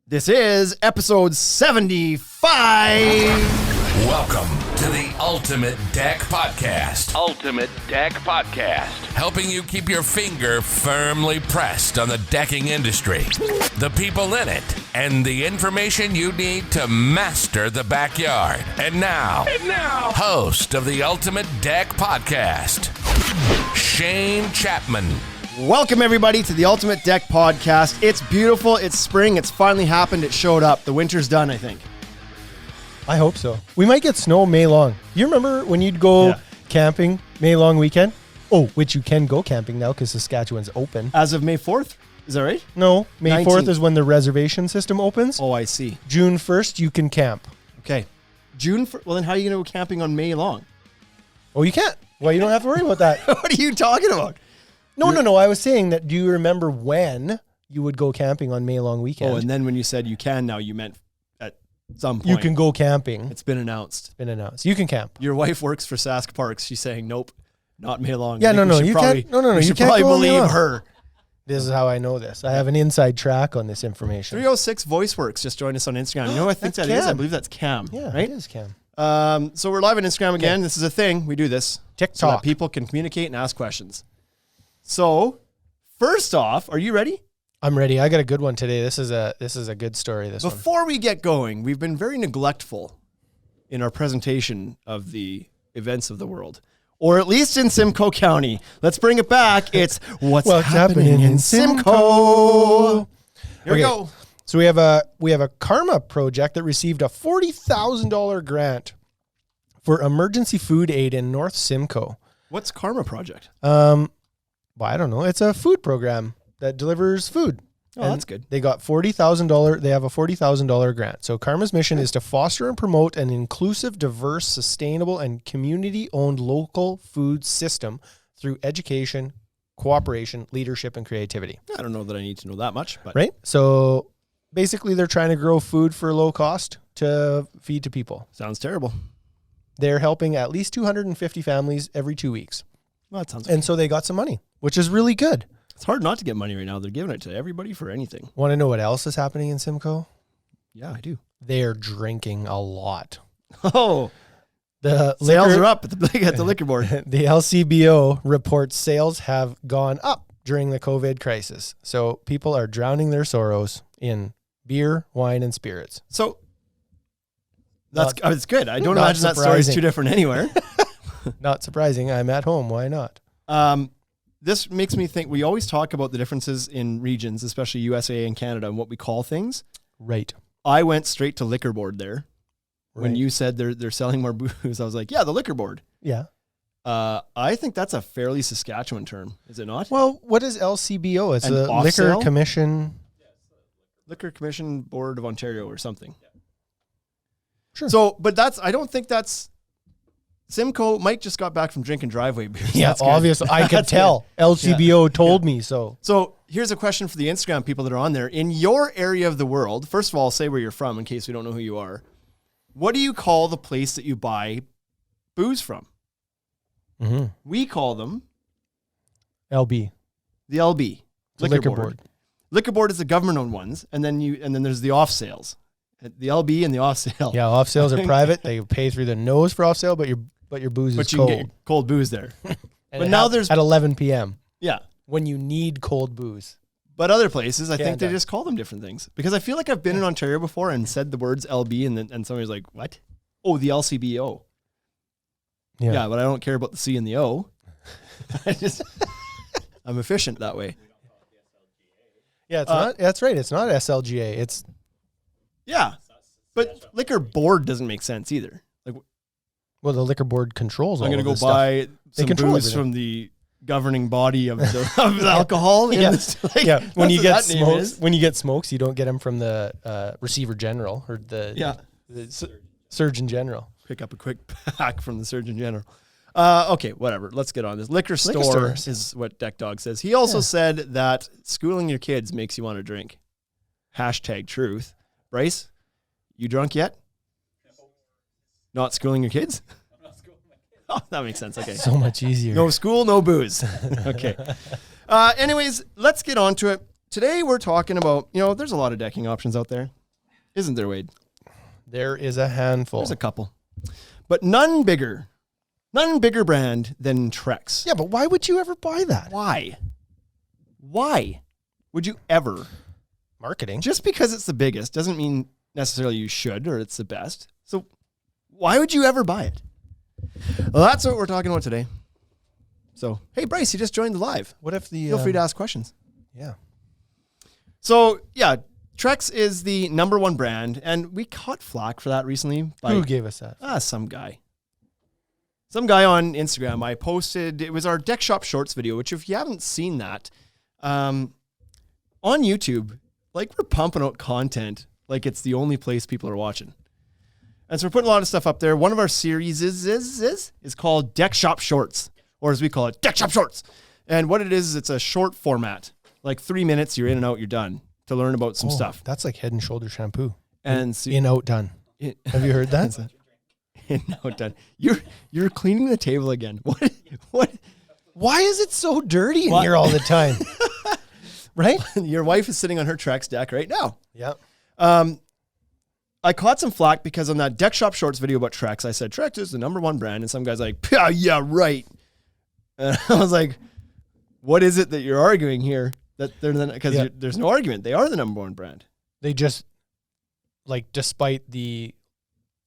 This is episode 75. Welcome to the Ultimate Deck Podcast. Ultimate Deck Podcast. Helping you keep your finger firmly pressed on the decking industry, the people in it, and the information you need to master the backyard. And now, host of the Ultimate Deck Podcast, Shane Chapman. Welcome, everybody, to the Ultimate Deck Podcast. It's beautiful. It's spring. It's finally happened. It showed up. The winter's done, I think. I hope so. We might get snow May long. You remember when you'd go camping May long weekend? Oh, which you can go camping now because Saskatchewan's open. As of May 4th? Is that right? No, May 19th. 4th is when the reservation system opens. Oh, I see. June 1st, you can camp. Okay. Well, then how are you going to go camping on May long? Oh, you can't. Well, you don't have to worry about that. What are you talking about? No. I was saying that, do you remember when you would go camping on May long weekend? Oh, and then when you said you can now, you meant at some point. You can go camping. It's been announced. It's been announced. You can camp. Your wife works for Sask Parks. She's saying, nope, not May long. Yeah, I think we should you probably, can't. No, we you should can't probably go on May believe long. her. This is how I know this. I have an inside track on this information. 306 VoiceWorks just joined us on Instagram. You know what I think That's that is? I Cam. believe that's Cam. Yeah, right? it is Cam. So we're live on Instagram again. This is a thing. We do this. TikTok. So that people can communicate and ask questions. So, first off, are you ready? I'm ready. I got a good one today. This is a good story. Before we get going, we've been very neglectful in our presentation of the events of the world. Or at least in Simcoe County. Let's bring it back. It's what's happening in Simcoe. Here we go. So we have a Karma project that received a $40,000 grant for emergency food aid in North Simcoe. What's Karma Project? Well, I don't know. It's a food program that delivers food. Oh, that's good. They got $40,000. They have a $40,000 grant. So Karma's mission is to foster and promote an inclusive, diverse, sustainable, and community-owned local food system through education, cooperation, leadership, and creativity. I don't know that I need to know that much, but Right? So basically they're trying to grow food for low cost to feed to people. sounds terrible. They're helping at least 250 families every 2 weeks. Well, that sounds. And so they got some money, which is really good. It's hard not to get money right now. They're giving it to everybody for anything. Want to know what else is happening in Simcoe? Yeah, I do. They're drinking a lot. Oh, The sales are up at the liquor board. The LCBO reports sales have gone up during the COVID crisis. So people are drowning their sorrows in beer, wine, and spirits. So that's good. I don't Not imagine that story is surprising. too different anywhere. Not surprising. I'm at home. Why not? This makes me think we always talk about the differences in regions, especially USA and Canada, and what we call things. Right. I went straight to liquor board there. When Right. you said they're selling more booze, I was like, yeah, the liquor board. Yeah. I think that's a fairly Saskatchewan term, is it not? Well, what is LCBO? It's An a off Liquor sale? Commission. Liquor Commission Board of Ontario or something. Sure. So, but I don't think that's Simcoe. Mike just got back from drinking driveway beers. Yeah, That's good. obviously. I could That's tell. good. LCBO told me so. So here's a question for the Instagram people that are on there. In your area of the world, first of all, say where you're from in case we don't know who you are. What do you call the place that you buy booze from? Mm-hmm. We call them LB. the LB, The liquor liquor board. board. Liquor board is the government-owned ones, and then there's the off sales, the LB and the off sale. Yeah, off sales are private. They pay through the nose for off sale, but your booze But is you cold. can get cold booze there. And but it now hap- there's at 11 p.m. yeah. when you need cold booze. But other places, I think they Canada. just call them different things. Because I feel like I've been in Ontario before and said the words LB and somebody's like, what? Oh, the LCBO. Yeah, but I don't care about the C and the O. I'm efficient that way. Yeah, it's not. That's right. It's not SLGA. It's Yeah. But liquor board doesn't make sense either. Like, well, the liquor board controls all I'm going of to go this stuff. buy some control booze everything. from the governing body of the alcohol. in Yeah. this, like, Yeah, when you get that's what that name smokes, is. when you get smokes, you don't get them from the receiver general or the surgeon general. Pick up a quick pack from the Surgeon General. Okay, whatever. Let's get on this. Liquor store stores. is what Deck Dog says. He also said that schooling your kids makes you want to drink. Hashtag truth. Bryce, you drunk yet? Not schooling your kids? Oh, that makes sense. Okay. So much easier. No school, no booze. Okay. Anyways, let's get on to it. today we're talking about, there's a lot of decking options out there. Isn't there, Wade? There is a handful. There's a couple. But none bigger brand than TREX. Yeah, but why would you ever buy that? Why would you ever? Marketing. Just because it's the biggest doesn't mean necessarily you should or it's the best. So why would you ever buy it? Well, that's what we're talking about today. So, hey, Bryce, you just joined the live. What if the... Feel free to ask questions. Yeah. So, yeah, TREX is the number one brand, and we caught flack for that recently. Who gave us that? Some guy. Some guy on Instagram. I posted, it was our Deck Shop Shorts video, which if you haven't seen that, on YouTube, like we're pumping out content like it's the only place people are watching. And so we're putting a lot of stuff up there. One of our series is called Deck Shop Shorts, or as we call it, Deck Shop Shorts. And what it is it's a short format. Like 3 minutes, you're in and out, you're done to learn about some stuff. That's like Head and Shoulder shampoo. And so, in, out, done. Have you heard that? In, out, done. You're cleaning the table again. What? Why is it so dirty in here all the time? Right? Your wife is sitting on her TREX deck right now. Yep. I caught some flack because on that Deck Shop Shorts video about TREX, I said, TREX is the number one brand. And some guy's like, yeah, right. And I was like, what is it that you're arguing here? That they're because there's no argument. They are the number one brand. They just, like, despite the,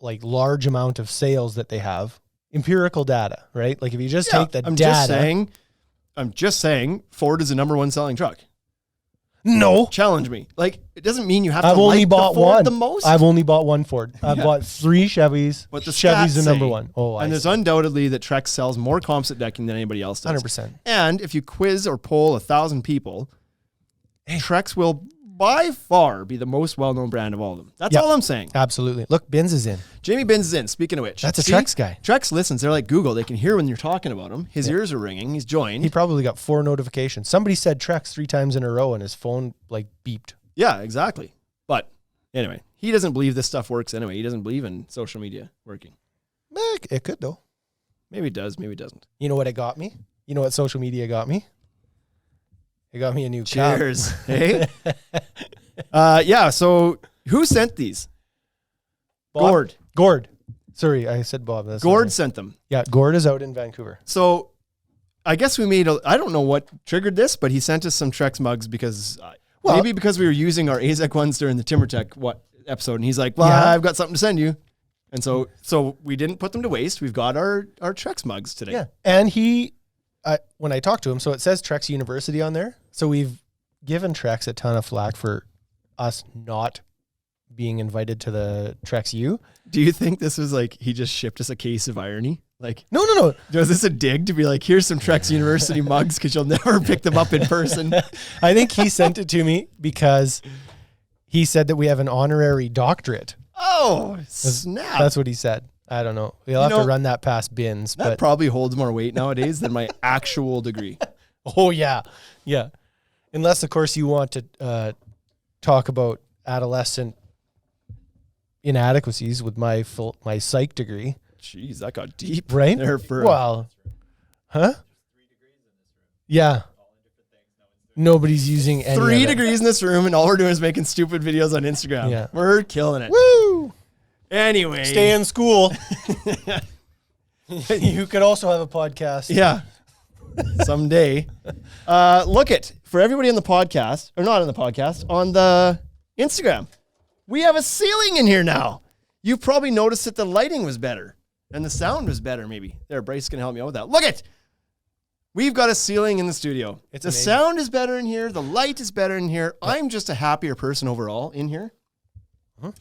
like, large amount of sales that they have, empirical data, right? Like, if you just take the data. I'm just saying Ford is the number one selling truck. No. Challenge me. Like, it doesn't mean you have to I've only like bought the Ford one. the most. I've only bought one Ford. I've bought 3 Chevys. But the Chevy's the stats number say- one. Oh, and there's undoubtedly that TREX sells more composite decking than anybody else does. 100%. And if you quiz or poll 1,000 people, TREX will by far be the most well-known brand of all of them. That's all I'm saying. Absolutely. Look, Binz is in. Jamie Binz is in. Speaking of which. That's a TREX guy. TREX listens. They're like Google. They can hear when you're talking about him. His ears are ringing. He's joined. He probably got 4 notifications. Somebody said TREX 3 times in a row and his phone, like, beeped. Yeah, exactly. But anyway, he doesn't believe this stuff works anyway. He doesn't believe in social media working. It could, though. Maybe it does. Maybe it doesn't. You know what it got me? You know what social media got me? It got me a new Cheers. Hey? Yeah, so who sent these? Bob? Gord. Sorry, I said Bob. That's Gord sent them. Yeah, Gord is out in Vancouver. So I guess we made I don't know what triggered this, but he sent us some TREX mugs because maybe because we were using our AZEC ones during the TimberTech episode. And he's like, well, I've got something to send you. And so we didn't put them to waste. We've got our TREX mugs today. Yeah. And he, when I talked to him, so it says TREX University on there. So we've given TREX a ton of flack for us not being invited to the TREX U. Do you think this was like he just shipped us a case of irony? Like, no. Was this a dig to be like, here's some TREX University mugs because you'll never pick them up in person? I think he sent it to me because he said that we have an honorary doctorate. Oh, snap. That's what he said. I don't know. We'll have to run that past Binz. That probably holds more weight nowadays than my actual degree. Oh, yeah. Yeah. Unless, of course, you want to talk about adolescent inadequacies with my psych degree. Jeez, that got deep. Right? There for huh? Yeah. Nobody's using any 3 degrees in this room, and all we're doing is making stupid videos on Instagram. Yeah. We're killing it. Woo! Anyway. Stay in school. You could also have a podcast. Yeah. Someday. For everybody on the podcast, or not on the podcast, on the Instagram, we have a ceiling in here now. You've probably noticed that the lighting was better and the sound was better, maybe. There, Bryce is going to help me out with that. Look it! We've got a ceiling in the studio. The amazing. sound is better in here. The light is better in here. Yeah. I'm just a happier person overall in here. Uh-huh.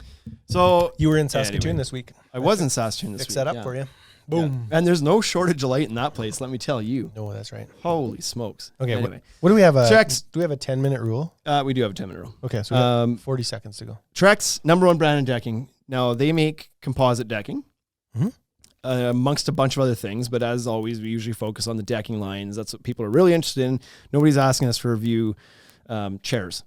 So you were in Saskatoon this week. I was in Saskatoon this week. Fix that up for you. Boom. Yeah. And there's no shortage of light in that place, let me tell you. No, that's right. Holy smokes. Okay, anyway. What do we have? TREX. Do we have a 10-minute rule? We do have a 10-minute rule. Okay, so we got 40 seconds to go. TREX, number one brand in decking. Now, they make composite decking, amongst a bunch of other things, but as always, we usually focus on the decking lines. That's what people are really interested in. Nobody's asking us for review chairs.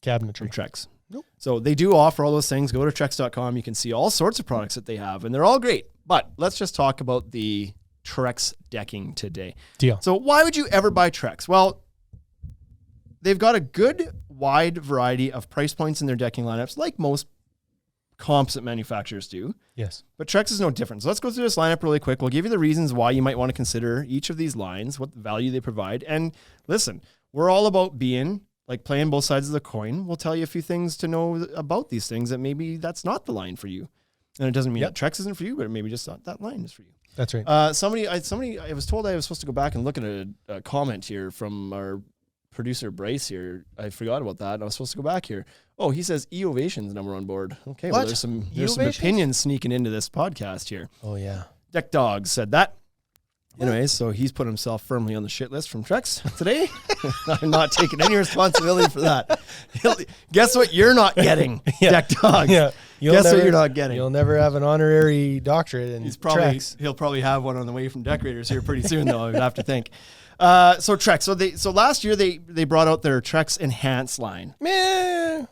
Cabinetry. From TREX. Nope. So they do offer all those things. Go to trex.com. You can see all sorts of products that they have, and they're all great. But let's just talk about the TREX decking today. Deal. So why would you ever buy TREX? Well, they've got a good wide variety of price points in their decking lineups, like most composite manufacturers do. Yes. But TREX is no different. So let's go through this lineup really quick. We'll give you the reasons why you might want to consider each of these lines, what value they provide. And listen, we're all about being like playing both sides of the coin. We'll tell you a few things to know about these things that maybe that's not the line for you. And it doesn't mean that TREX isn't for you, but maybe just that line is for you. That's right. I was told I was supposed to go back and look at a comment here from our producer Bryce here. I forgot about that. I was supposed to go back here. Oh, he says E-Ovation's number on board. Okay, well, there's some opinions sneaking into this podcast here. Oh, yeah. Deck Dogs said that. Anyways, so he's put himself firmly on the shit list from TREX today. I'm not taking any responsibility for that. Guess what you're not getting, Deck Dogs. Yeah. Guess what you're not getting. You'll never have an honorary doctorate in TREX. He'll probably have one on the way from Decorators here pretty soon, though, I would have to think. So TREX. So last year they brought out their TREX Enhance line. Meh.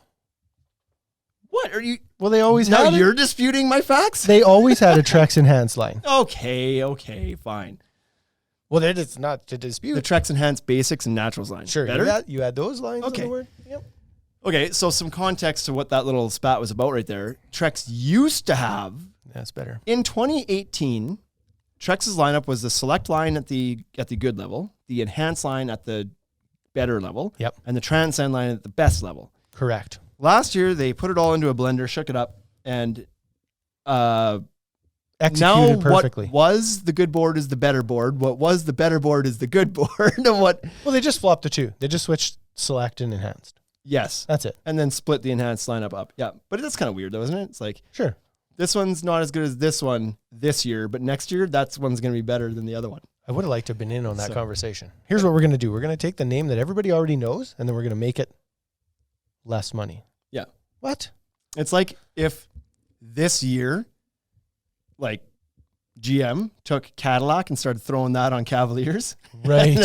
What are you? Well, they always now had you're disputing my facts? They always had a TREX Enhance line. Okay, fine. Well, it's not to dispute. The TREX Enhance Basics and Naturals line. Sure. Better? You had those lines on the word? Yep. Okay, so some context to what that little spat was about right there. TREX used to have... That's better. In 2018, TREX's lineup was the Select line at the good level, the Enhance line at the better level, and the Transcend line at the best level. Correct. Last year, they put it all into a blender, shook it up, and... executed perfectly. What was the good board is the better board. What was the better board is the good board. Well, they just flopped the two. They just switched Select and Enhanced. Yes. That's it. And then split the Enhanced lineup up. Yeah. But that's kind of weird though, isn't it? It's like, sure, this one's not as good as this one this year, but next year, that one's going to be better than the other one. I would have liked to have been in on that conversation. Here's what we're going to do. We're going to take the name that everybody already knows, and then we're going to make it less money. Yeah. What? It's like if this year, like GM took Cadillac and started throwing that on Cavaliers, right?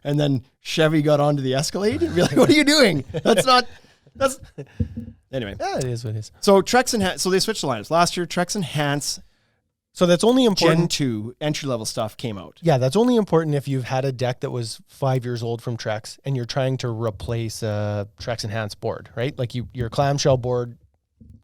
and then Chevy got onto the Escalade. You'd be like, what are you doing? That's anyway. Yeah, it is what it is. So TREX Enhance. So they switched the lineups last year. TREX Enhance. So that's only important. Gen 2 entry level stuff came out. Yeah, that's only important if you've had a deck that was 5 years old from TREX and you're trying to replace a TREX Enhance board, right? Like your clamshell board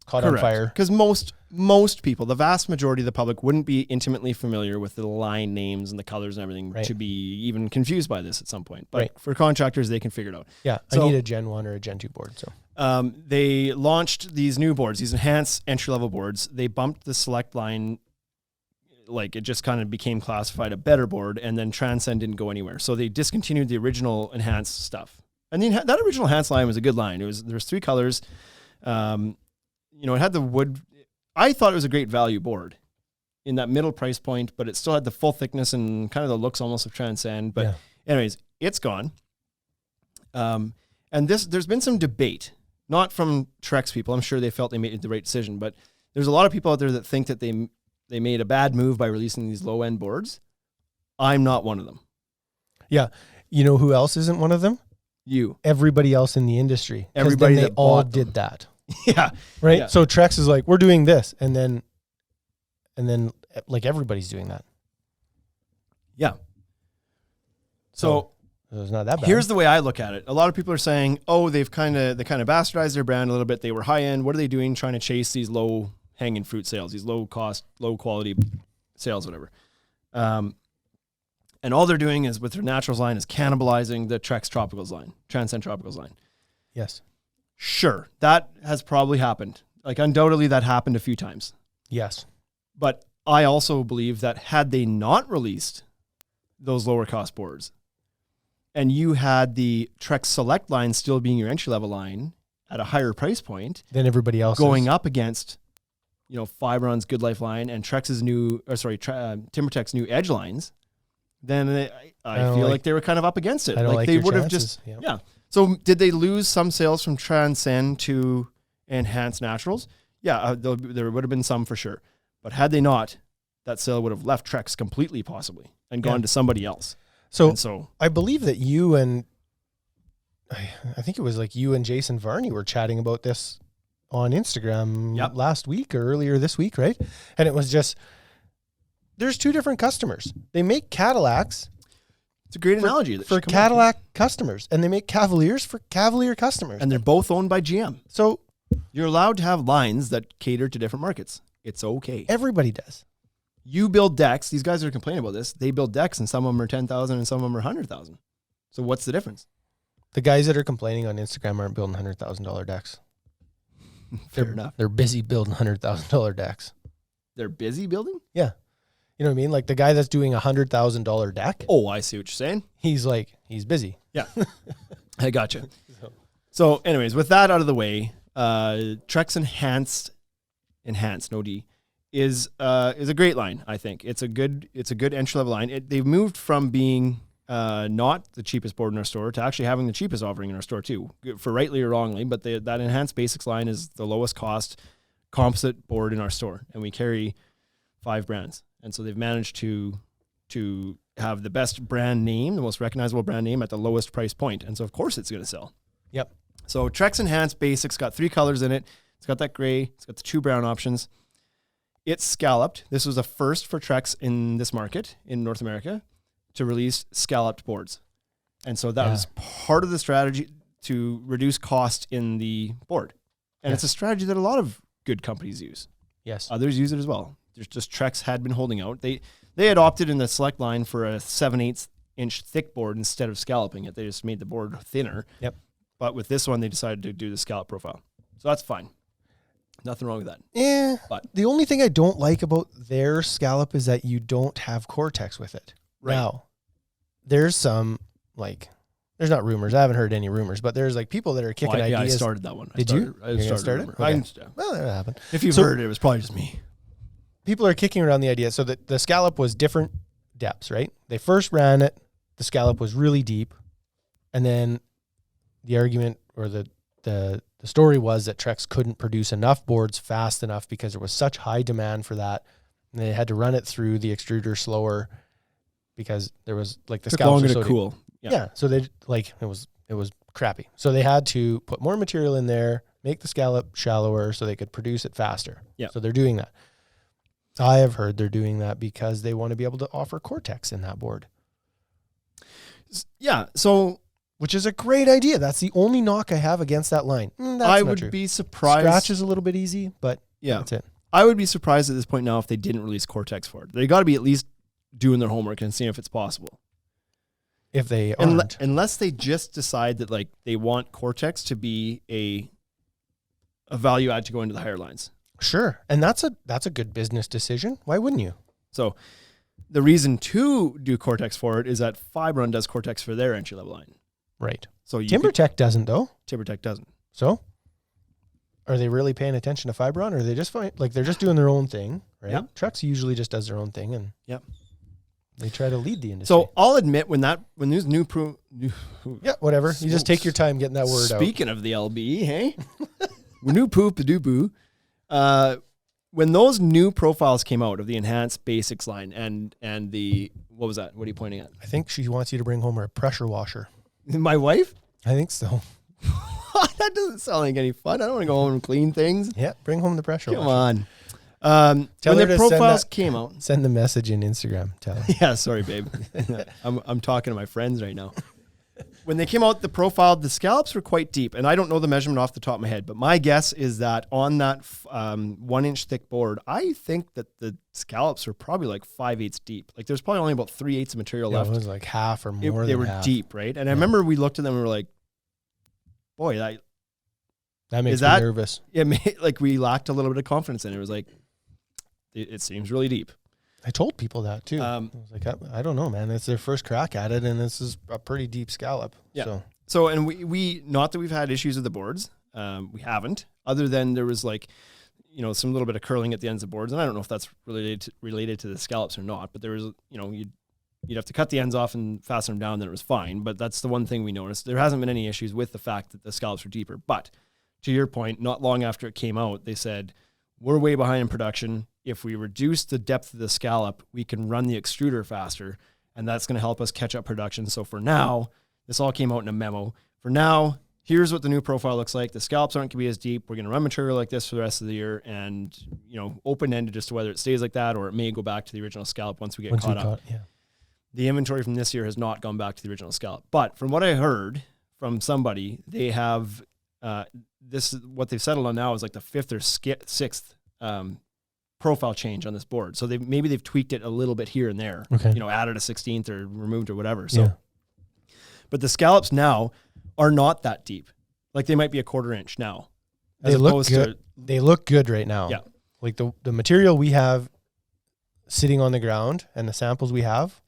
caught on fire. Because most people, the vast majority of the public, wouldn't be intimately familiar with the line names and the colors and everything to be even confused by this at some point. But for contractors, they can figure it out. Yeah, so, I need a Gen 1 or a Gen 2 board. So they launched these new boards, these enhanced entry-level boards. They bumped the Select line, like it just kind of became classified a better board, and then Transcend didn't go anywhere. So they discontinued the original enhanced stuff. And that original enhanced line was a good line. There was 3 colors. It had the wood. I thought it was a great value board in that middle price point, but it still had the full thickness and kind of the looks almost of Transcend. But anyways, it's gone. And there's been some debate, not from TREX people. I'm sure they felt they made the right decision, but there's a lot of people out there that think that they made a bad move by releasing these low end boards. I'm not one of them. Yeah. You know who else isn't one of them? You. Everybody else in the industry. Everybody they that all did that. Yeah. Right. Yeah. So TREX is like, we're doing this. And then like everybody's doing that. Yeah. So it's not that bad. Here's the way I look at it. A lot of people are saying, oh, they kind of bastardized their brand a little bit. They were high end. What are they doing? Trying to chase these low hanging fruit sales, these low cost, low quality sales, whatever. And all they're doing is with their Naturals line is cannibalizing the TREX Tropicals line, Transcend Tropicals line. Yes. Sure, that has probably happened. Like undoubtedly that happened a few times. Yes. But I also believe that had they not released those lower cost boards and you had the TREX Select line still being your entry level line at a higher price point than everybody else going up against, Fibron's Good Life line and TREX's TimberTech's new Edge lines, then I feel like they were kind of up against it. I don't like they would have just, yeah. So did they lose some sales from Transcend to Enhanced Naturals? Yeah, there would have been some for sure. But had they not, that sale would have left TREX completely possibly and gone to somebody else. So I believe that you and I think it was like you and Jason Varney were chatting about this on Instagram last week or earlier this week, right? And it was just, there's 2 different customers. They make Cadillacs It's a great analogy. For Cadillac customers, and they make Cavaliers for Cavalier customers. And they're both owned by GM. So you're allowed to have lines that cater to different markets. It's okay. Everybody does. You build decks. These guys are complaining about this. They build decks, and some of them are 10,000 and some of them are 100,000. So what's the difference? The guys that are complaining on Instagram aren't building $100,000 decks. Fair enough. They're busy building $100,000 decks. They're busy building? Yeah. You know what I mean? Like the guy that's doing $100,000 deck. Oh, I see what you're saying. He's busy. Yeah. I gotcha. So anyways, with that out of the way, TREX Enhanced, no D, is a great line, I think. It's a good entry-level line. They've moved from being not the cheapest board in our store to actually having the cheapest offering in our store too, for rightly or wrongly, but that Enhanced Basics line is the lowest cost composite board in our store, and we carry 5 brands. And so they've managed to have the best brand name, the most recognizable brand name at the lowest price point. And so of course it's going to sell. Yep. So TREX Enhanced Basics got 3 colors in it. It's got that gray. It's got the 2 brown options. It's scalloped. This was a first for TREX in this market in North America to release scalloped boards. And so that was part of the strategy to reduce cost in the board. And it's a strategy that a lot of good companies use. Yes. Others use it as well. There's just TREX had been holding out. They had opted in the Select line for a 7/8 inch thick board instead of scalloping it. They just made the board thinner. Yep. But with this one, they decided to do the scallop profile. So that's fine. Nothing wrong with that. Yeah. But the only thing I don't like about their scallop is that you don't have Cortex with it. Right. Now, there's some there's not rumors. I haven't heard any rumors, but there's people that are kicking ideas. Yeah, I started that one. Did you? I started it? Okay. Well, that happened. If you've heard it, it was probably just me. People are kicking around the idea. So the scallop was different depths, right? They first ran it. The scallop was really deep. And then the argument or the story was that TREX couldn't produce enough boards fast enough because there was such high demand for that. And they had to run it through the extruder slower because there was the Took scallops longer were so to cool. Yeah. So they it was crappy. So they had to put more material in there, make the scallop shallower so they could produce it faster. Yeah. So they're doing that. I have heard they're doing that because they want to be able to offer Cortex in that board. Yeah. So, which is a great idea. That's the only knock I have against that line. I would be surprised. Scratch is a little bit easy, but that's it. I would be surprised at this point now if they didn't release Cortex for it. They got to be at least doing their homework and seeing if it's possible. If they aren't. Unless they just decide that they want Cortex to be a value add to go into the higher lines. Sure. And that's a good business decision. Why wouldn't you? So the reason to do Cortex for it is that Fibron does Cortex for their entry level line. Right. So TimberTech doesn't though. TimberTech doesn't. So are they really paying attention to Fibron, or are they just they're just doing their own thing, right? Yep. TREX usually just does their own thing, and they try to lead the industry. So I'll admit when these new whatever. You just take your time getting that word out. Speaking of the LB, hey, new poop the do boo. When those new profiles came out of the Enhanced Basics line and the what was that? What are you pointing at? I think she wants you to bring home her pressure washer. My wife? I think so. That doesn't sound like any fun. I don't want to go home and clean things. Yeah, bring home the pressure washer. Come on. Tell when her the to profiles came out. Send the message in Instagram. Tell her. Yeah, sorry, babe. I'm talking to my friends right now. When they came out, the scallops were quite deep, and I don't know the measurement off the top of my head, but my guess is that on that 1 inch thick board, I think that the scallops were probably 5/8 deep. There's probably only about 3/8 of material left. It was half or more. They were half. Deep, right? And I remember we looked at them and we were like, boy, that makes me nervous. Yeah, we lacked a little bit of confidence in it. It was it seems really deep. I told people that too. I was I don't know, man. It's their first crack at it, and this is a pretty deep scallop. Yeah. So and we not that we've had issues with the boards. We haven't, other than there was some little bit of curling at the ends of boards, and I don't know if that's related to the scallops or not. But there was, you'd have to cut the ends off and fasten them down, then it was fine. But that's the one thing we noticed. There hasn't been any issues with the fact that the scallops are deeper. But to your point, not long after it came out, they said, we're way behind in production. If we reduce the depth of the scallop, we can run the extruder faster, and that's going to help us catch up production. So for now, this all came out in a memo. For now, here's what the new profile looks like. The scallops aren't going to be as deep. We're going to run material like this for the rest of the year, and open-ended as to whether it stays like that or it may go back to the original scallop once we get caught up. Yeah. the inventory from this year has not gone back to the original scallop. But from what I heard from somebody, they have this is what they've settled on now is like the 5th or 6th profile change on this board. So they've tweaked it a little bit here and there. Okay. Added a 16th or removed or whatever. So, but the scallops now are not that deep. Like they might be a 1/4 inch now. They look good. They look good right now. Yeah. Like the material we have sitting on the ground and the samples we have,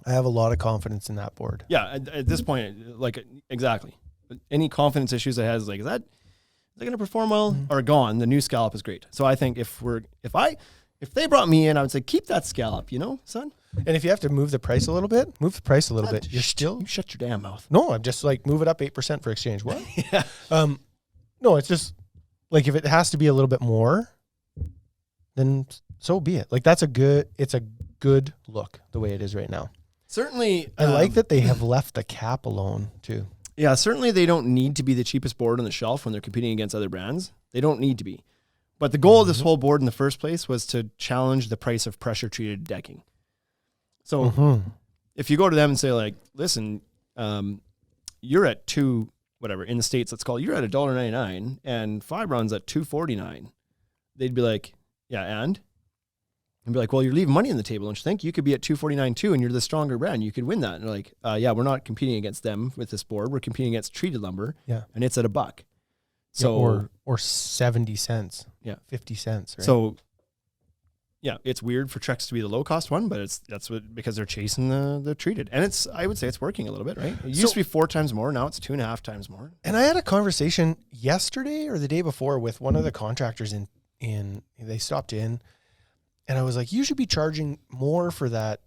I have a lot of confidence in that board. Yeah. At this point, like exactly. Any confidence issues I have is like, is that going to perform well or gone? The new scallop is great. So I think if they brought me in, I would say, keep that scallop, son. And if you have to move the price a little bit, move the price a little bit. You shut your damn mouth. No, I'm just like, move it up 8% for exchange. What? Yeah. No, it's just like, if it has to be a little bit more, then so be it. Like it's a good look the way it is right now. Certainly. I like that they have left the cap alone too. Yeah, certainly they don't need to be the cheapest board on the shelf when they're competing against other brands. They don't need to be. But the goal of this whole board in the first place was to challenge the price of pressure-treated decking. So if you go to them and say, like, listen, you're at in the States, let's call it, you're at $1.99 and Fibron's at $2.49. They'd be like, yeah, and be like, well, you're leaving money on the table, don't you think? You could be at $2.49 too, and you're the stronger brand. You could win that. And they're like, yeah, we're not competing against them with this board. We're competing against treated lumber. Yeah. And it's at $1. So or 70 cents. Yeah. 50 cents. Right? So yeah, it's weird for TREX to be the low cost one, but because they're chasing the treated. And I would say it's working a little bit, right? It used to be 4 times more. Now it's 2.5 times more. And I had a conversation yesterday or the day before with one of the contractors they stopped in. And I was like, you should be charging more for that,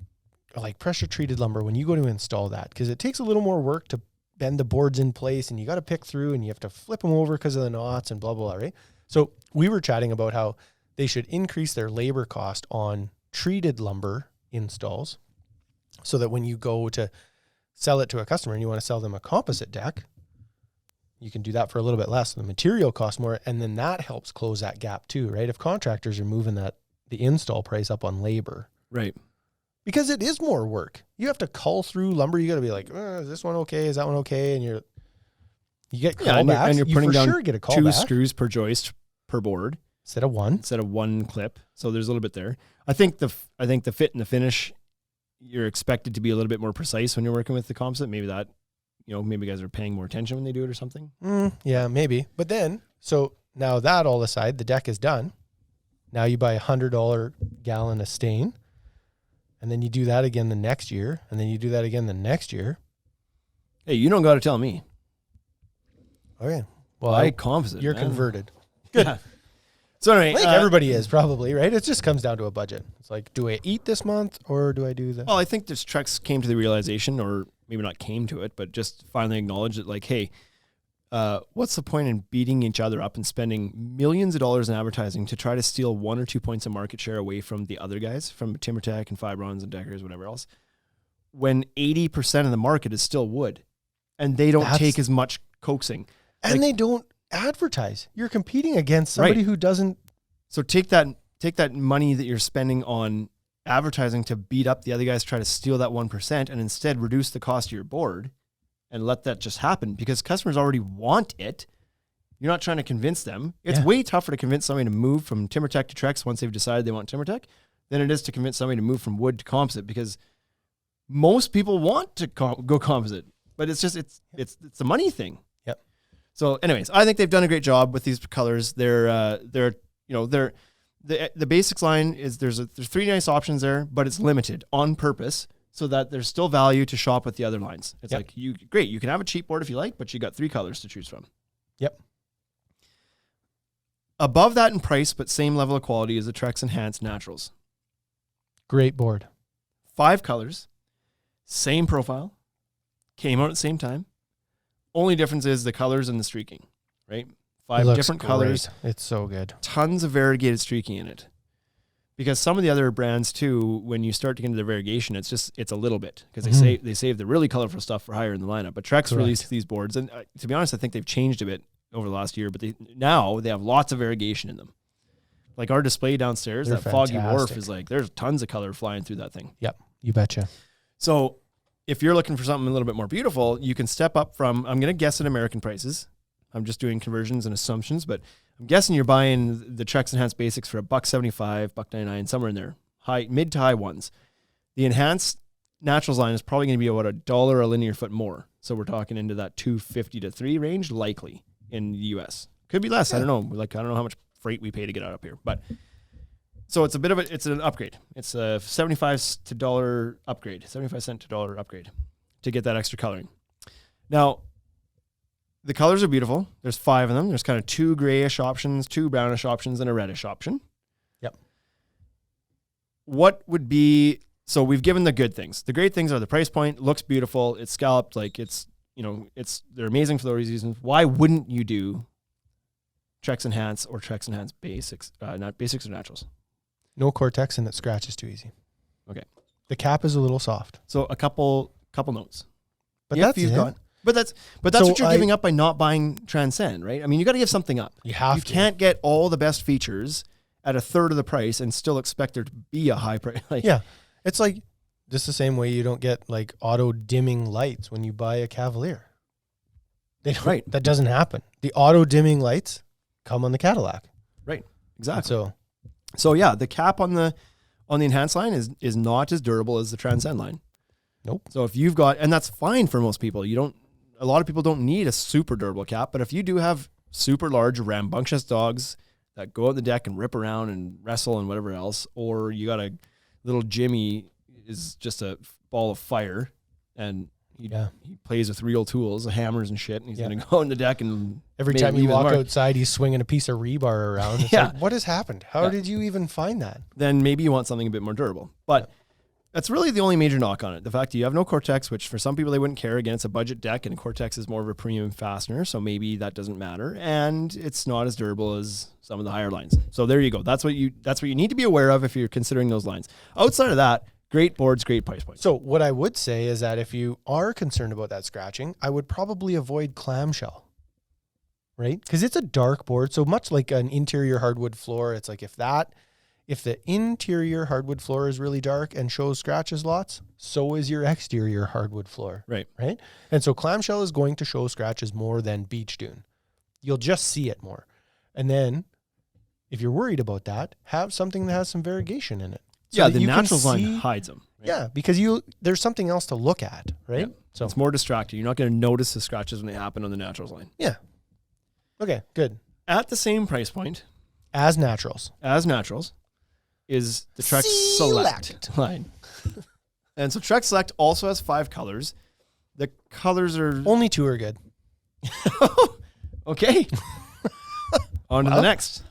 like pressure treated lumber when you go to install that, because it takes a little more work to bend the boards in place and you got to pick through and you have to flip them over because of the knots and blah, blah, blah, right? So we were chatting about how they should increase their labor cost on treated lumber installs so that when you go to sell it to a customer and you want to sell them a composite deck, you can do that for a little bit less. The material costs more, and then that helps close that gap too, right? If contractors are moving the install price up on labor. Right. Because it is more work. You have to cull through lumber. You got to be like, is this one okay? Is that one okay? And you get callbacks. And you're putting down sure get a 2 screws per joist per board instead of 1. Instead of 1 clip. So there's a little bit there. I think the fit and the finish, you're expected to be a little bit more precise when you're working with the composite. Maybe that, maybe guys are paying more attention when they do it or something. Yeah, maybe. But then, so now that all aside, the deck is done. Now you buy $100 gallon of stain, and then you do that again the next year, and then you do that again the next year. Hey, you don't got to tell me. Okay. Well, buy composite. You're man. Converted. Good. Yeah. So anyway, I think everybody is probably, right? It just comes down to a budget. It's like, do I eat this month or do I do that? Well, I think this TREX came to the realization, or maybe not came to it, but just finally acknowledged that, like, hey, what's the point in beating each other up and spending millions of dollars in advertising to try to steal 1 or 2 points of market share away from the other guys, from TimberTech and Fibrons and Deckers, whatever else, when 80% of the market is still wood, and they don't take as much coaxing, and they don't advertise. You're competing against somebody who doesn't. So take that money that you're spending on advertising to beat up the other guys, try to steal that 1%, and instead reduce the cost of your board. And let that just happen, because customers already want it. You're not trying to convince them. It's way tougher to convince somebody to move from TimberTech to TREX once they've decided they want TimberTech than it is to convince somebody to move from wood to composite, because most people want to go composite, but it's just it's the money thing. Yep. So, anyways, I think they've done a great job with these colors. The basics line is there's 3 nice options there, but it's limited on purpose, so that there's still value to shop with the other lines. It's like, you can have a cheap board if you like, but you got 3 colors to choose from. Yep. Above that in price, but same level of quality, is the TREX Enhanced Naturals. Great board. 5 colors, same profile, came out at the same time. Only difference is the colors and the streaking, right? 5 different colors. It's so good. Tons of variegated streaking in it. Because some of the other brands too, when you start to get into the variegation, it's a little bit, because they save the really colorful stuff for higher in the lineup. But TREX released these boards, and to be honest, I think they've changed a bit over the last year. But now they have lots of variegation in them. Like our display downstairs, that Foggy Wharf is like, there's tons of color flying through that thing. Yep, you betcha. So if you're looking for something a little bit more beautiful, you can step up from, I'm going to guess at American prices. I'm just doing conversions and assumptions, but I'm guessing you're buying the TREX Enhanced Basics for $1.75, $1.99, somewhere in there, mid to high ones. The Enhanced Naturals line is probably going to be about $1 a linear foot more. So we're talking into that $2.50 to $3 range, likely in the US. Could be less. Yeah. I don't know. I don't know how much freight we pay to get out up here, but so it's it's an upgrade. It's a 75 cent to dollar upgrade to get that extra coloring. Now, the colors are beautiful. There's 5 of them. There's kind of 2 grayish options, 2 brownish options, and a reddish option. Yep. What would be, so we've given the good things. The great things are the price point, looks beautiful, it's scalloped, like they're amazing for those reasons. Why wouldn't you do TREX Enhance or TREX Enhance Basics, not Basics or Naturals? No Cortex and it scratches too easy. Okay. The cap is a little soft. So a couple notes. But that's that's what you're giving up by not buying Transcend, right? I mean, you got to give something up. You have to. You can't get all the best features at a third of the price and still expect there to be a high price. Yeah. It's like just the same way you don't get like auto dimming lights when you buy a Cavalier. Right. That doesn't happen. The auto dimming lights come on the Cadillac. Right. Exactly. And so yeah, the cap on the Enhanced line is not as durable as the Transcend line. Nope. So if you've got, and that's fine for most people. A lot of people don't need a super durable cap, but if you do have super large rambunctious dogs that go out the deck and rip around and wrestle and whatever else, or you got a little Jimmy is just a ball of fire and he plays with real tools, hammers and shit, and he's going to go on the deck and every time you walk outside, he's swinging a piece of rebar around. It's like, what has happened? How did you even find that? Then maybe you want something a bit more durable. But that's really the only major knock on it. The fact that you have no Cortex, which for some people they wouldn't care. Again, it's a budget deck, and Cortex is more of a premium fastener, so maybe that doesn't matter. And it's not as durable as some of the higher lines. So there you go. That's what you need to be aware of if you're considering those lines. Outside of that, great boards, great price point. So what I would say is that if you are concerned about that scratching, I would probably avoid clamshell, right? Because it's a dark board. So much like an interior hardwood floor, it's like if the interior hardwood floor is really dark and shows scratches lots, so is your exterior hardwood floor. Right. Right? And so clamshell is going to show scratches more than beach dune. You'll just see it more. And then if you're worried about that, have something that has some variegation in it. So the Naturals line hides them. Right? Yeah, because there's something else to look at, right? Yeah. So it's more distracting. You're not going to notice the scratches when they happen on the Naturals line. Yeah. Okay, good. At the same price point as Naturals is the TREX Select line. And so TREX Select also has 5 colors. The colors are... Only 2 are good. Okay. On to the next.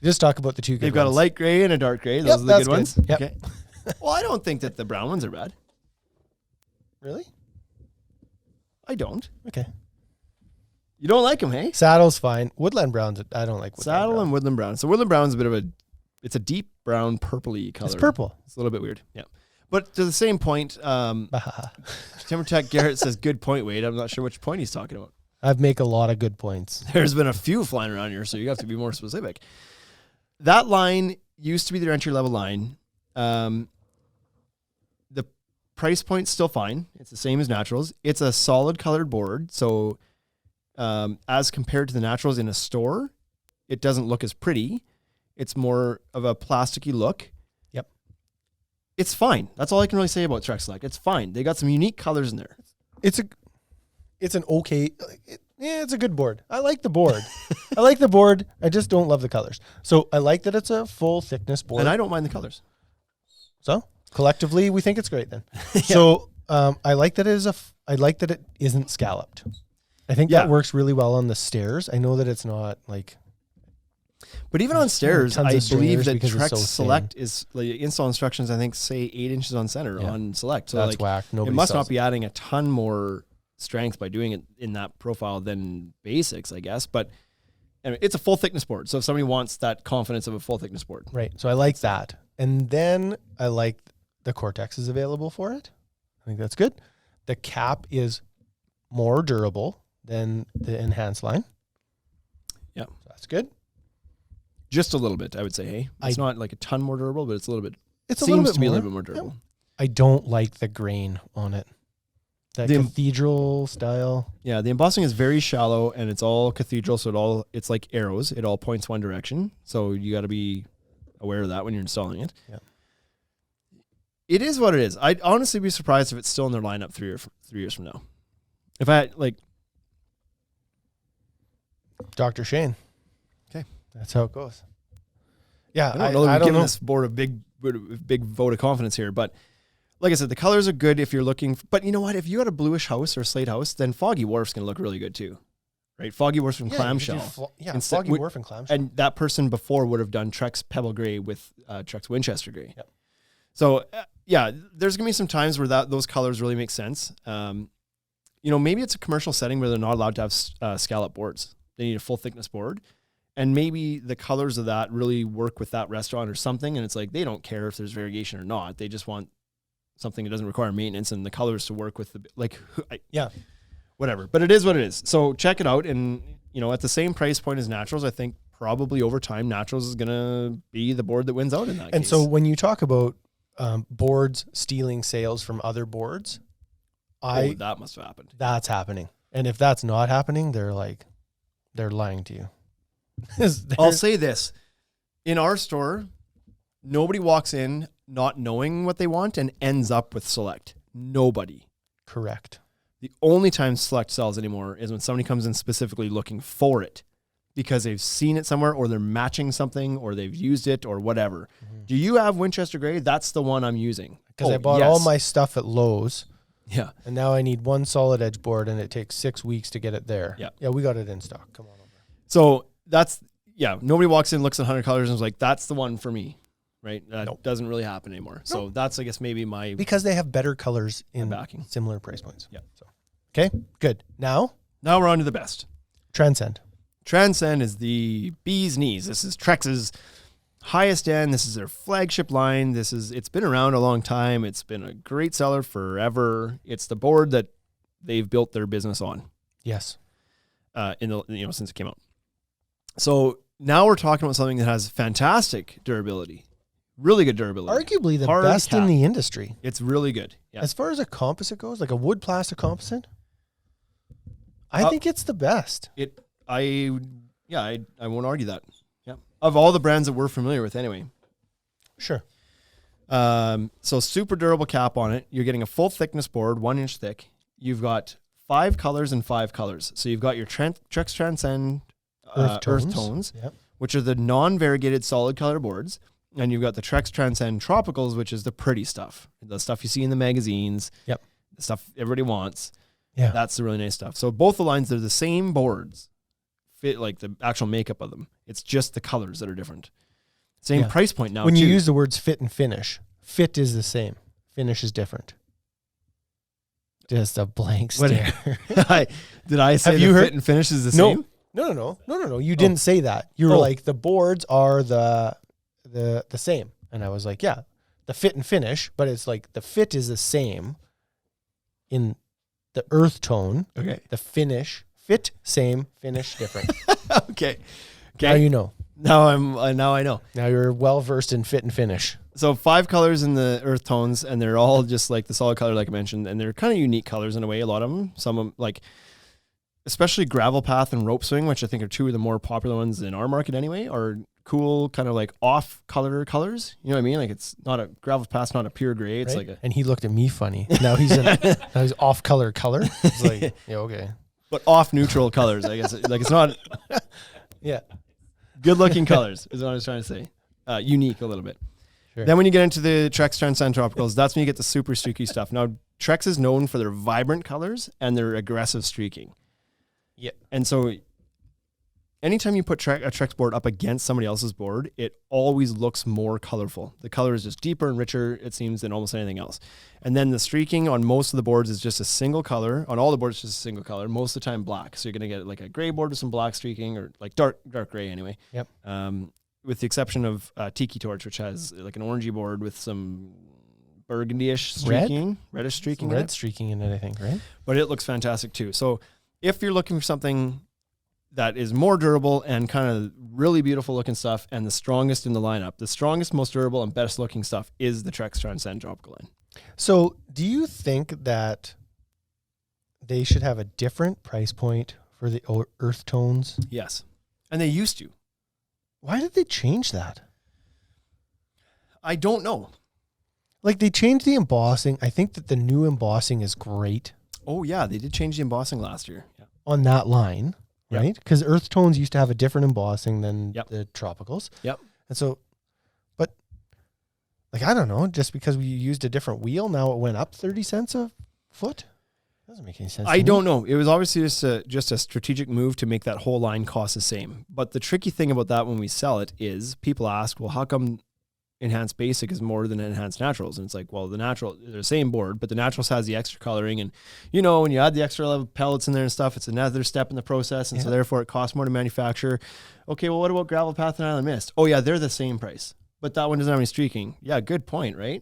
Just talk about the 2 good They've got ones. a light gray and a dark gray. Those are the good ones? Yep. Okay. Well, I don't think that the brown ones are bad. Really? I don't. Okay. You don't like them, hey? Saddle's fine. Woodland browns, I don't like woodland Saddle brown. and woodland brown. So woodland brown is it's a deep brown purpley color. It's purple. It's a little bit weird. Yeah. But to the same point, TimberTech Garrett says, good point, Wade. I'm not sure which point he's talking about. I've make a lot of good points. There's been a few flying around here, so you have to be more specific. That line used to be their entry-level line. The price point's still fine. It's the same as Naturals. It's a solid colored board, so as compared to the Naturals in a store, it doesn't look as pretty. It's more of a plasticky look. Yep. It's fine. That's all I can really say about TREX Select. It's fine. They got some unique colors in there. It's a good board. I like the board. I just don't love the colors. So I like that it's a full thickness board. And I don't mind the colors. So collectively, we think it's great then. Yeah. So I like that it isn't scalloped. I think that works really well on the stairs. I know that it's not like... But even on stairs, I believe that TREX Select thin. is like install instructions, I think, say 8 inches on center on Select. So that's whack. It must not be adding a ton more strength by doing it in that profile than Basics, I guess. But anyway, it's a full thickness board. So if somebody wants that confidence of a full thickness board. Right. So I like that. And then I like the Cortex is available for it. I think that's good. The cap is more durable than the Enhanced line. Yeah. So that's good. Just a little bit, I would say. Hey, it's not like a ton more durable, but it's a little bit. It seems to be a little bit more durable. I don't like the grain on it. That cathedral style. Yeah, the embossing is very shallow and it's all cathedral, so it's like arrows. It all points one direction. So you got to be aware of that when you're installing it. Yeah. It is what it is. I'd honestly be surprised if it's still in their lineup 3 years from now. If I like Dr. Shane. Okay. That's how it goes. Yeah, I don't know that we're giving this board a big vote of confidence here, but like I said, the colors are good if you're looking. But you know what? If you got a bluish house or a slate house, then Foggy Wharf's going to look really good too, right? Foggy Wharf's from Clamshell. Foggy Wharf and Clamshell. And that person before would have done TREX Pebble Gray with TREX Winchester Gray. Yep. So yeah, there's going to be some times where those colors really make sense. Maybe it's a commercial setting where they're not allowed to have scallop boards. They need a full thickness board. And maybe the colors of that really work with that restaurant or something. And it's like, they don't care if there's variegation or not. They just want something that doesn't require maintenance and the colors to work with whatever. But it is what it is. So check it out. And, at the same price point as Naturals, I think probably over time, Naturals is going to be the board that wins out in that case. And so when you talk about boards stealing sales from other boards, that must have happened. That's happening. And if that's not happening, they're lying to you. I'll say this. In our store, nobody walks in not knowing what they want and ends up with Select. Nobody. Correct. The only time Select sells anymore is when somebody comes in specifically looking for it because they've seen it somewhere or they're matching something or they've used it or whatever. Mm-hmm. Do you have Winchester Gray? That's the one I'm using. Because I bought all my stuff at Lowe's. Yeah. And now I need one solid edge board and it takes 6 weeks to get it there. Yeah. Yeah, we got it in stock. Come on over. So nobody walks in, looks at 100 colors and is like, that's the one for me. Right? That doesn't really happen anymore. Nope. So that's, I guess, maybe because they have better colors in backing. Similar price points. Yeah. So, okay, good. Now we're on to the best. Transcend. Transcend is the bee's knees. This is TREX's highest end. This is their flagship line. It's been around a long time. It's been a great seller forever. It's the board that they've built their business on. Yes. Since it came out. So now we're talking about something that has fantastic durability. Really good durability. Arguably the best in the industry. It's really good. Yeah. As far as a composite goes, like a wood plastic composite, I think it's the best. I won't argue that. Yeah. Of all the brands that we're familiar with anyway. Sure. So super durable cap on it. You're getting a full thickness board, 1 inch thick. You've got 5 colors and 5 colors. So you've got your TREX Transcend Earth Tones, yep, which are the non-variegated solid color boards. And you've got the TREX Transcend Tropicals, which is the pretty stuff. The stuff you see in the magazines. Yep. The stuff everybody wants. Yeah. That's the really nice stuff. So both the lines, they're the same boards. Fit like the actual makeup of them. It's just the colors that are different. Same price point now. When you use the words fit and finish, fit is the same. Finish is different. Just a blank stare. Did I say the fit and finish is the same? No. You didn't say that. You were like, the boards are the same. And I was like, yeah, the fit and finish, but it's like the fit is the same in the earth tone. Okay. The finish, fit, same, finish, different. Okay. Now you know. Now I know. Now you're well versed in fit and finish. So 5 colors in the earth tones, and they're all just like the solid color, like I mentioned, and they're kind of unique colors in a way. A lot of them, some of them, like especially gravel path and rope swing, which I think are 2 of the more popular ones in our market anyway, are cool, kind of like off colors. You know what I mean? Like it's not a gravel path, not a pure gray. It's like and he looked at me funny. Now he's off color. It's like, yeah, okay. But off neutral colors, I guess. Like it's not. Yeah. Good looking colors is what I was trying to say. Unique a little bit. Sure. Then when you get into the TREX Transcend Tropicals, that's when you get the super streaky stuff. Now, TREX is known for their vibrant colors and their aggressive streaking. Yeah. And so anytime you put a TREX board up against somebody else's board, it always looks more colorful. The color is just deeper and richer, it seems, than almost anything else. And then the streaking on most of the boards is just a single color. On all the boards, it's just a single color, most of the time black. So you're going to get like a gray board with some black streaking, or like dark gray anyway. Yep. With the exception of Tiki Torch, which has like an orangey board with some burgundy-ish streaking, reddish streaking. Red streaking in it, I think, right? But it looks fantastic too. So if you're looking for something that is more durable and kind of really beautiful looking stuff and the strongest in the lineup, the strongest, most durable, and best looking stuff is the TREX Transcend Tropical line. So do you think that they should have a different price point for the earth tones? Yes. And they used to. Why did they change that? I don't know. Like, they changed the embossing. I think that the new embossing is great. Oh, yeah. They did change the embossing last year. Yeah. On that line, Yep. right? Because earth tones used to have a different embossing than Yep. the tropicals. Yep. And so, but like, I don't know, just because we used a different wheel, now it went up 30 cents a foot? Doesn't make any sense. I don't know. It was obviously just a strategic move to make that whole line cost the same. But the tricky thing about that when we sell it is people ask, well, how come Enhanced Basic is more than Enhanced Naturals? And it's like, well, the natural, they're the same board, but the Naturals has the extra coloring. And, you know, when you add the extra level pellets in there and stuff, it's another step in the process. And so therefore it costs more to manufacture. Okay, well, what about Gravel Path and Island Mist? Oh, yeah, they're the same price. But that one doesn't have any streaking. Yeah, good point, right?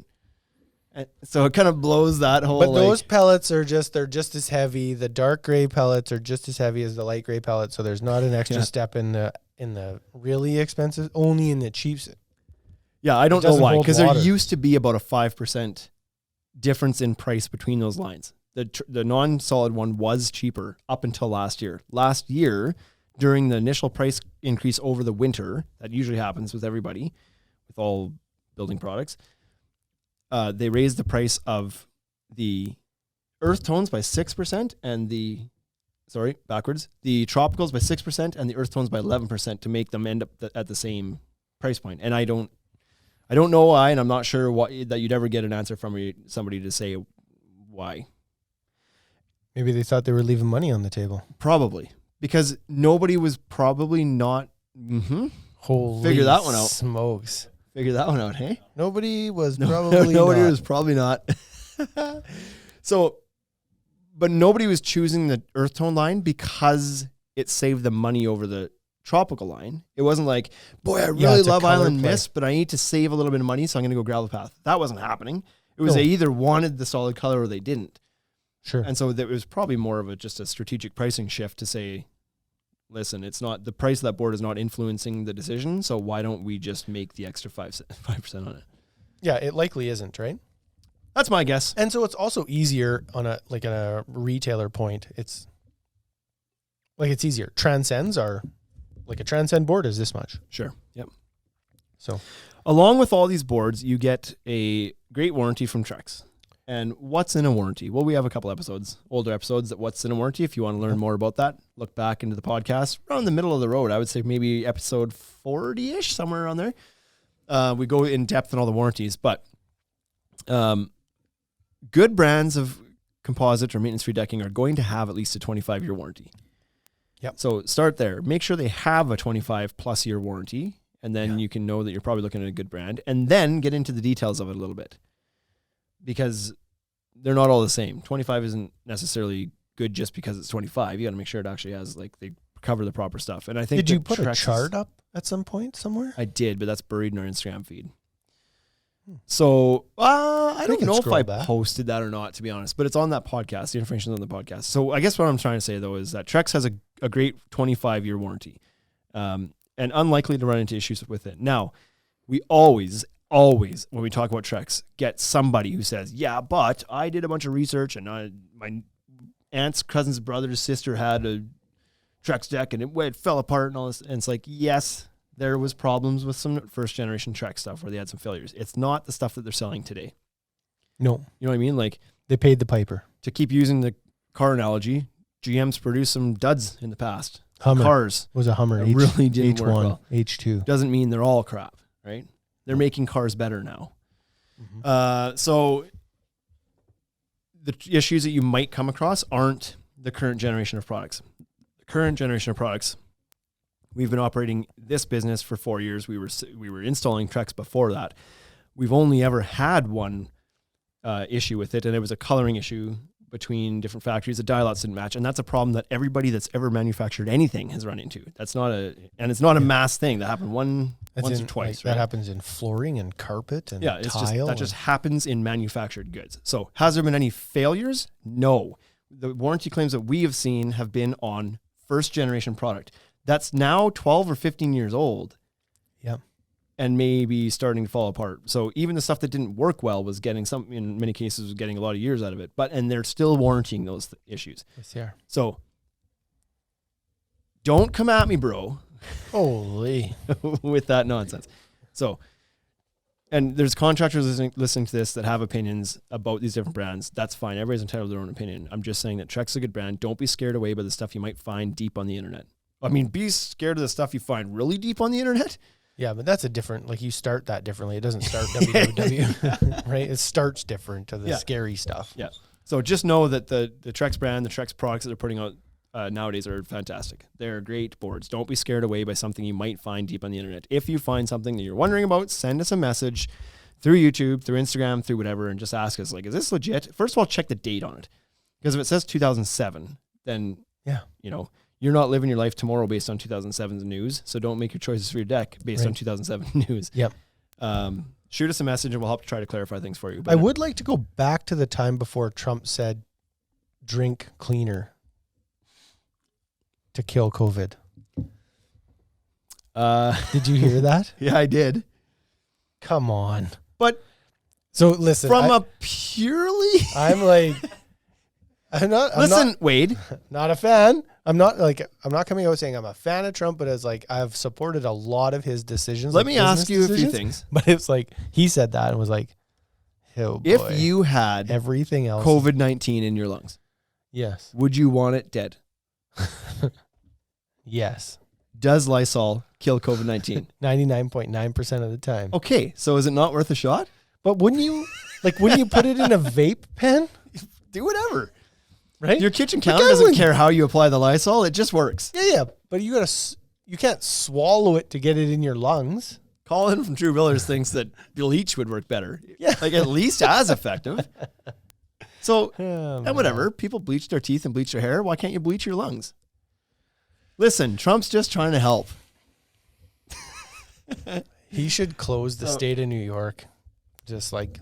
And so it kind of blows that whole. But those pellets are they're just as heavy. The dark gray pellets are just as heavy as the light gray pellets. So there's not an extra step in the really expensive, only in the cheap. Yeah, I don't know why, because there water. used to be about a 5% difference in price between those lines. The non-solid one was cheaper up until last year. Last year, during the initial price increase over the winter, that usually happens with everybody, with all building products, they raised the price of the earth tones by 6% and the tropicals by 6% and the earth tones by 11% to make them end up at the same price point. And I don't know why, and I'm not sure that you'd ever get an answer from somebody to say why. Maybe they thought they were leaving money on the table. Probably. Because nobody was probably not... Holy Figure that one out. Smokes. Figure that one out, hey? Nobody was Nobody was probably not. So, but nobody was choosing the earth tone line because it saved them money over the tropical line. It wasn't like, boy, I really love Island Mist, but I need to save a little bit of money, so I'm going to go Gravel Path. That wasn't happening. It was they either wanted the solid color or they didn't. Sure. And so it was probably more of just a strategic pricing shift to say, listen, it's not, the price of that board is not influencing the decision, so why don't we just make the extra 5% on it? Yeah, it likely isn't, right? That's my guess. And so it's also easier on a retailer point. It's easier. Transcends are like a Transcend board is this much. Sure. Yep. So along with all these boards, you get a great warranty from TREX. And what's in a warranty? Well, we have a couple older episodes that what's in a warranty. If you want to learn more about that, look back into the podcast around the middle of the road. I would say maybe episode 40-ish, somewhere around there. We go in depth on all the warranties, but good brands of composite or maintenance-free decking are going to have at least a 25-year warranty. Yep. So start there. Make sure they have a 25-plus year warranty, and then you can know that you're probably looking at a good brand, and then get into the details of it a little bit. Because they're not all the same. 25 isn't necessarily good just because it's 25. You got to make sure it actually has, like, they cover the proper stuff. And I think did you put a chart up at some point somewhere? I did, but that's buried in our Instagram feed. So I don't know if I posted that or not, to be honest, but it's on that podcast. The information is on the podcast. So I guess what I'm trying to say, though, is that TREX has a great 25-year warranty and unlikely to run into issues with it. Now, we always, when we talk about TREX, get somebody who says, yeah, but I did a bunch of research and my aunt's cousin's brother's sister had a TREX deck and it fell apart and all this. And it's like, yes, there was problems with some first generation TREX stuff where they had some failures. It's not the stuff that they're selling today. No. You know what I mean? Like, they paid the piper. To keep using the car analogy, GM's produced some duds in the past. Hummer. Cars was a Hummer. Really didn't H1, work well. H2. Doesn't mean they're all crap, right? They're making cars better now. Mm-hmm. So the issues that you might come across aren't the current generation of products. The current generation of products, we've been operating this business for 4 years. We were installing TREX before that. We've only ever had one issue with it, and it was a coloring issue between different factories. The dial-outs didn't match, and that's a problem that everybody that's ever manufactured anything has run into. It's not a mass thing. That happened once or twice. Like, right? That happens in flooring and carpet and tile. That just happens in manufactured goods. So has there been any failures? No. The warranty claims that we have seen have been on first generation product that's now 12 or 15 years old. Yeah. and maybe starting to fall apart. So even the stuff that didn't work well was getting in many cases, was getting a lot of years out of it. And they're still warranting those issues. Yes, they are. So don't come at me, bro. Holy. With that nonsense. So, and there's contractors listening to this that have opinions about these different brands. That's fine. Everybody's entitled to their own opinion. I'm just saying that TREX is a good brand. Don't be scared away by the stuff you might find deep on the internet. I mean, be scared of the stuff you find really deep on the internet. Yeah, but that's a different, like you start that differently. It doesn't start www, right? It starts different to the scary stuff. Yeah. So just know that the TREX brand, the TREX products that they're putting out nowadays are fantastic. They're great boards. Don't be scared away by something you might find deep on the internet. If you find something that you're wondering about, send us a message through YouTube, through Instagram, through whatever, and just ask us, like, is this legit? First of all, check the date on it. Because if it says 2007, then, you're not living your life tomorrow based on 2007's news. So don't make your choices for your deck based on 2007 news. Yep. Shoot us a message and we'll help to try to clarify things for you. But I would like to go back to the time before Trump said, drink cleaner to kill COVID. Did you hear that? Yeah, I did. Come on. But so listen, a purely, Wade, not a fan. I'm not coming out saying I'm a fan of Trump, but as like I've supported a lot of his decisions. Let me ask you a few things. But it's like he said that and was like, oh boy, if you had everything else COVID-19 in your lungs, yes, would you want it dead? Yes. Does Lysol kill COVID-19? 99.9% of the time. Okay, so is it not worth a shot? But wouldn't you put it in a vape pen? Do whatever. Right? Your kitchen counter doesn't care how you apply the Lysol. It just works. Yeah. But you can't swallow it to get it in your lungs. Colin from True Billers thinks that bleach would work better. Yeah. Like at least as effective. So, and whatever. People bleach their teeth and bleach their hair. Why can't you bleach your lungs? Listen, Trump's just trying to help. He should close the state of New York. Just like...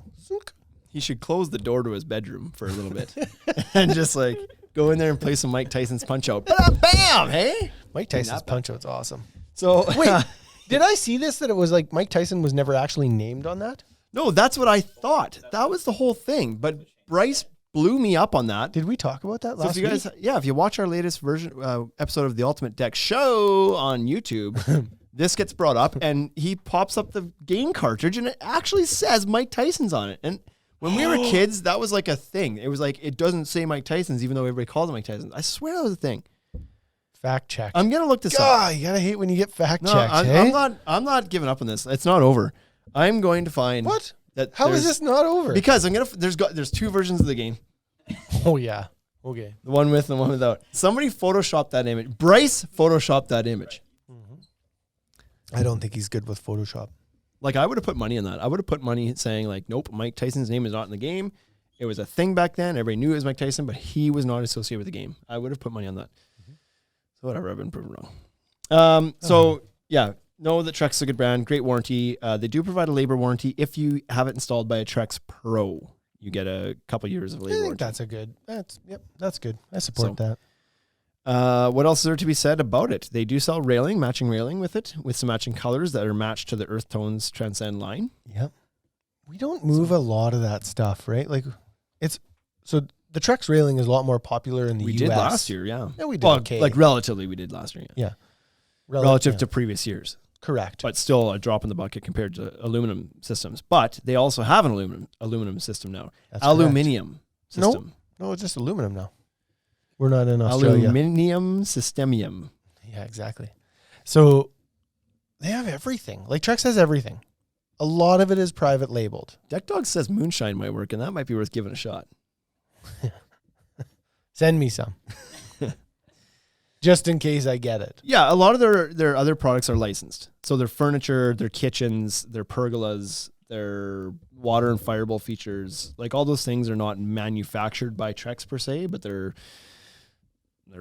He should close the door to his bedroom for a little bit and just like go in there and play some Mike Tyson's Punch Out. Bam! Hey? Mike Tyson's Punch Out's awesome. So wait, did I see this that it was like Mike Tyson was never actually named on that? No, that's what I thought. That was the whole thing. But Bryce blew me up on that. Did we talk about that last week? If you watch our latest episode of the Ultimate Deck Show on YouTube, this gets brought up and he pops up the game cartridge and it actually says Mike Tyson's on it. And when we were kids, that was like a thing. It was like, it doesn't say Mike Tyson's, even though everybody calls it Mike Tyson's. I swear that was a thing. Fact check. I'm going to look this up. You got to hate when you get fact checked. I'm not giving up on this. It's not over. I'm going to find. What? How is this not over? Because there's two versions of the game. Oh, yeah. Okay. The one with and the one without. Somebody photoshopped that image. Bryce photoshopped that image. Mm-hmm. I don't think he's good with Photoshop. Like, I would have put money on that. I would have put money saying, like, nope, Mike Tyson's name is not in the game. It was a thing back then. Everybody knew it was Mike Tyson, but he was not associated with the game. I would have put money on that. Mm-hmm. So whatever, I've been proven wrong. Know that TREX is a good brand. Great warranty. They do provide a labor warranty. If you have it installed by a TREX Pro, you get a couple years of labor warranty. That's good. I support that. What else is there to be said about it? They do sell matching railing with it, with some matching colors that are matched to the Earth Tones Transcend line. Yep. We don't move a lot of that stuff, right? Like, so the TREX railing is a lot more popular in the US. We did last year, yeah. Yeah, we did okay. Like relatively, we did last year, yeah. Relative to previous years. Correct. But still a drop in the bucket compared to aluminum systems. But they also have an aluminum system now. That's aluminium correct. system. No, it's just aluminum now. We're not in Australia. Aluminium systemium. Yeah, exactly. So they have everything. Like TREX has everything. A lot of it is private labeled. Deck Dog says moonshine might work, and that might be worth giving a shot. Send me some. Just in case I get it. Yeah, a lot of their other products are licensed. So their furniture, their kitchens, their pergolas, their water and fireball features, like all those things are not manufactured by TREX per se, but they're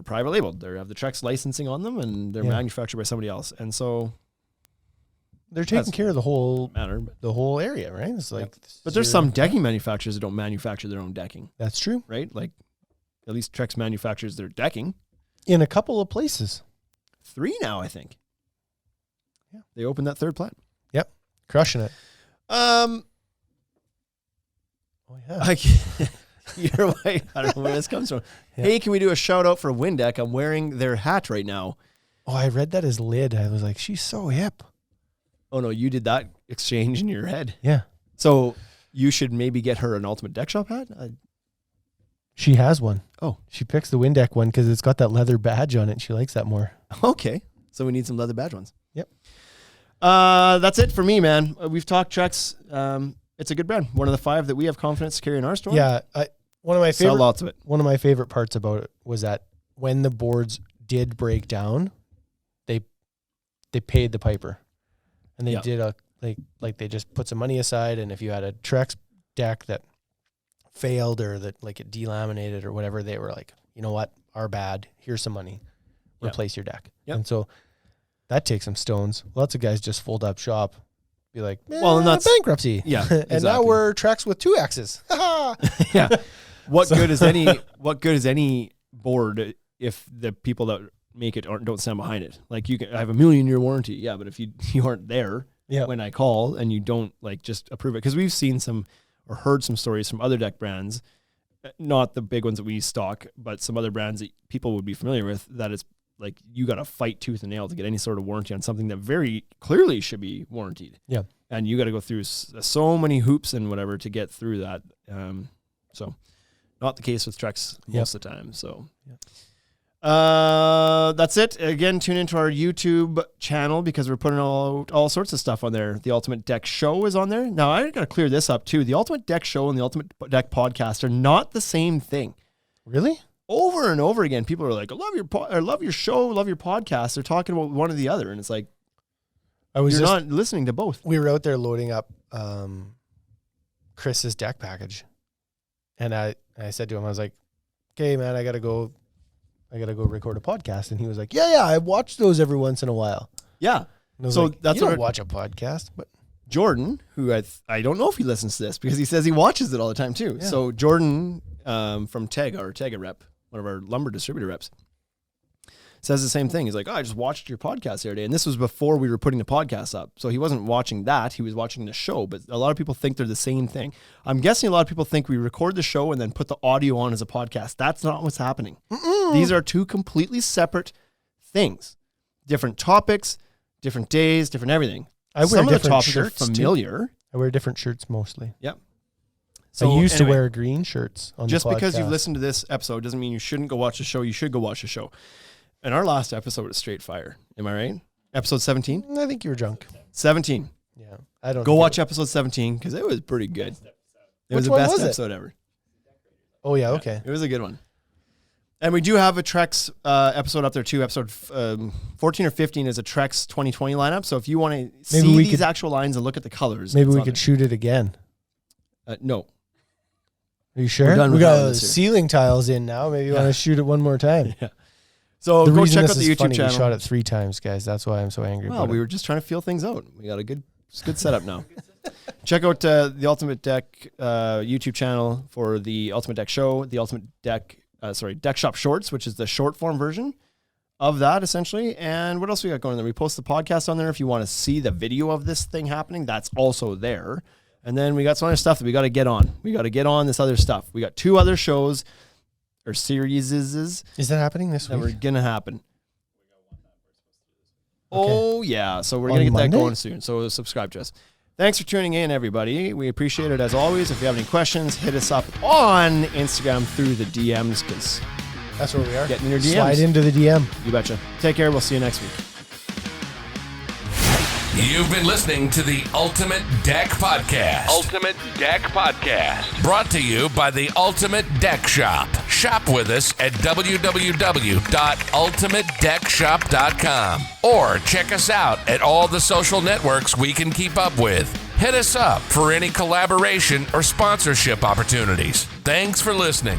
private labeled. They have the TREX licensing on them, and they're manufactured by somebody else. And so they're taking care of the whole area, right? It's like, but there's some decking manufacturers that don't manufacture their own decking. That's true, right? Like at least TREX manufactures their decking in a couple of places. 3 now, I think. Yeah, they opened that third plant. Yep, Crushing it. Oh yeah. You're right. I don't know where this comes from. Yeah. Hey, can we do a shout out for Windeck? I'm wearing their hat right now. Oh, I read that as lid. I was like, she's so hip. Oh no, you did that exchange in your head. Yeah. So you should maybe get her an Ultimate Deck Shop hat. She has one. Oh, she picks the Windeck one because it's got that leather badge on it. She likes that more. Okay. So we need some leather badge ones. Yep. That's it for me, man. We've talked TREX. It's a good brand. One of the 5 that we have confidence to carry in our store. Yeah. One of my Sell lots of it. One of my favorite parts about it was that when the boards did break down, they paid the piper, and they did they just put some money aside. And if you had a TREX deck that failed or that like it delaminated or whatever, they were like, you know what, our bad. Here's some money. Replace your deck. Yep. And so that takes some stones. Lots of guys just fold up shop, be like, well, and that's bankruptcy. Yeah, and now exactly. we're TREX with 2 X's. Yeah. What good is any board if the people that make it don't stand behind it? Like I have a 1,000,000-year warranty. Yeah, but if you aren't there when I call and you don't like just approve it, because we've seen some or heard some stories from other deck brands, not the big ones that we stock, but some other brands that people would be familiar with, that it's like you got to fight tooth and nail to get any sort of warranty on something that very clearly should be warranted. Yeah. And you got to go through so many hoops and whatever to get through that. So not the case with TREX most of the time. So that's it. Again, tune into our YouTube channel because we're putting all sorts of stuff on there. The Ultimate Deck Show is on there. Now, I got to clear this up too. The Ultimate Deck Show and the Ultimate Deck Podcast are not the same thing. Really? Over and over again, people are like, I love your show, love your podcast. They're talking about one or the other. And it's like, you're not listening to both. We were out there loading up Chris's deck package. And I said to him, I was like, okay, man, I got to go record a podcast. And he was like, yeah, I watch those every once in a while. Yeah. So like, that's you don't watch a podcast, but Jordan, who I don't know if he listens to this because he says he watches it all the time too. Yeah. So Jordan from Tega, or Tega rep, one of our lumber distributor reps, says the same thing. He's like, I just watched your podcast the other day. And this was before we were putting the podcast up. So he wasn't watching that. He was watching the show. But a lot of people think they're the same thing. I'm guessing a lot of people think we record the show and then put the audio on as a podcast. That's not what's happening. These are 2 completely separate things. Different topics, different days, different everything. I wear Some of the different topics shirts are familiar. Too. I wear different shirts mostly. Yep. So I used to wear green shirts on just the podcast. because you've listened to this episode doesn't mean you shouldn't go watch the show. You should go watch the show. And our last episode was straight fire. Am I right? Episode 17? I think you were drunk. 17. Yeah. I don't go watch episode 17 because it was pretty good. It was the best episode ever. Oh, yeah. Okay. It was a good one. And we do have a TREX episode up there too. Episode 14 or 15 is a TREX 2020 lineup. So if you want to see these actual lines and look at the colors. Maybe we could shoot it again. No. Are you sure? We got ceiling tiles in now. Maybe you want to shoot it one more time. Yeah. So go check out the YouTube channel. We shot it 3 times, guys. That's why I'm so angry about it. Well, we were just trying to feel things out. We got a good setup now. Check out the Ultimate Deck YouTube channel for the Ultimate Deck Show, the Ultimate Deck, Deck Shop Shorts, which is the short form version of that, essentially. And what else we got going there? We post the podcast on there. If you want to see the video of this thing happening, that's also there. And then we got some other stuff that we got to get on. We got to get on this other stuff. We got 2 other shows or series. Is that happening this week? That were going to happen. Okay. Oh, yeah. So we're going to get that going soon. So subscribe to us. Thanks for tuning in, everybody. We appreciate it as always. If you have any questions, hit us up on Instagram through the DMs because that's where we are. Getting in your DMs. Slide into the DM. You betcha. Take care. We'll see you next week. You've been listening to the Ultimate Deck Podcast. Ultimate Deck Podcast. Brought to you by the Ultimate Deck Shop. Shop with us at www.ultimatedeckshop.com or check us out at all the social networks we can keep up with. Hit us up for any collaboration or sponsorship opportunities. Thanks for listening.